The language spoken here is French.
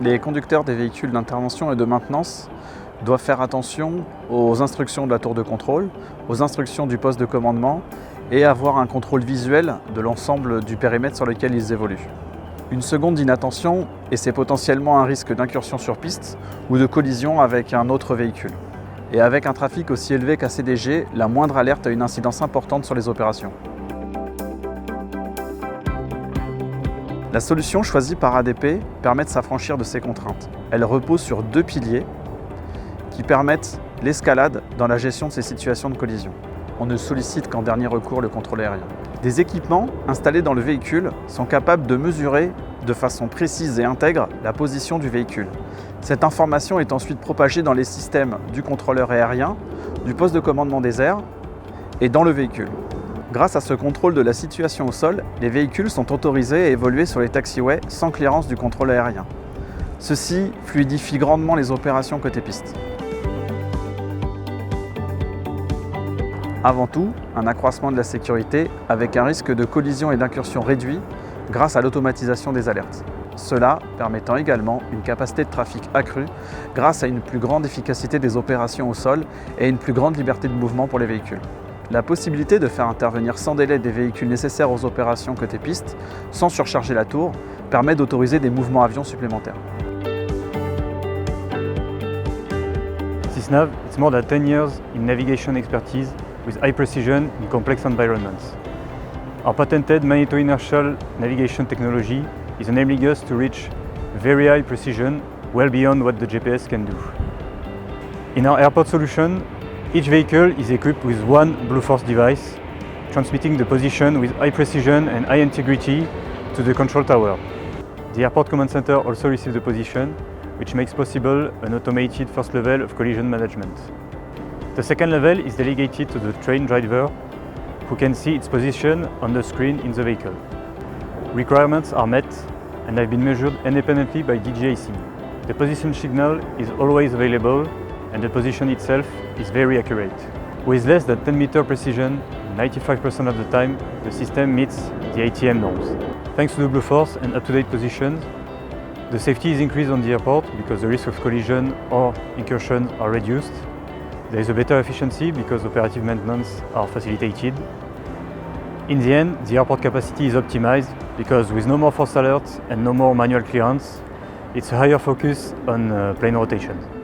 Les conducteurs des véhicules d'intervention et de maintenance doivent faire attention aux instructions de la tour de contrôle, aux instructions du poste de commandement et avoir un contrôle visuel de l'ensemble du périmètre sur lequel ils évoluent. Une seconde inattention et c'est potentiellement un risque d'incursion sur piste ou de collision avec un autre véhicule. Et avec un trafic aussi élevé qu'à CDG, la moindre alerte a une incidence importante sur les opérations. La solution choisie par ADP permet de s'affranchir de ces contraintes. Elle repose sur deux piliers qui permettent l'escalade dans la gestion de ces situations de collision. On ne sollicite qu'en dernier recours le contrôle aérien. Des équipements installés dans le véhicule sont capables de mesurer de façon précise et intègre la position du véhicule. Cette information est ensuite propagée dans les systèmes du contrôleur aérien, du poste de commandement des airs et dans le véhicule. Grâce à ce contrôle de la situation au sol, les véhicules sont autorisés à évoluer sur les taxiways sans clearance du contrôle aérien. Ceci fluidifie grandement les opérations côté piste. Avant tout, un accroissement de la sécurité avec un risque de collision et d'incursion réduit grâce à l'automatisation des alertes. Cela permettant également une capacité de trafic accrue grâce à une plus grande efficacité des opérations au sol et une plus grande liberté de mouvement pour les véhicules. La possibilité de faire intervenir sans délai des véhicules nécessaires aux opérations côté piste, sans surcharger la tour, permet d'autoriser des mouvements avions supplémentaires. Sysnav, it's more than 10 years in navigation expertise with high precision in complex environments. Our patented magneto-inertial navigation technology is enabling us to reach very high precision, well beyond what the GPS can do. In our airport solution, each vehicle is equipped with one Blueforce device, transmitting the position with high precision and high integrity to the control tower. The airport command center also receives the position, which makes possible an automated first level of collision management. The second level is delegated to the train driver, who can see its position on the screen in the vehicle. Requirements are met and have been measured independently by DGAC. The position signal is always available and the position itself is very accurate. With less than 10-meter precision, 95% of the time, the system meets the ATM norms. Thanks to the Blueforce and up-to-date positions, the safety is increased on the airport because the risk of collision or incursion are reduced. There is a better efficiency because operative maintenance are facilitated. In the end, the airport capacity is optimized because with no more false alerts and no more manual clearance, it's a higher focus on plane rotation.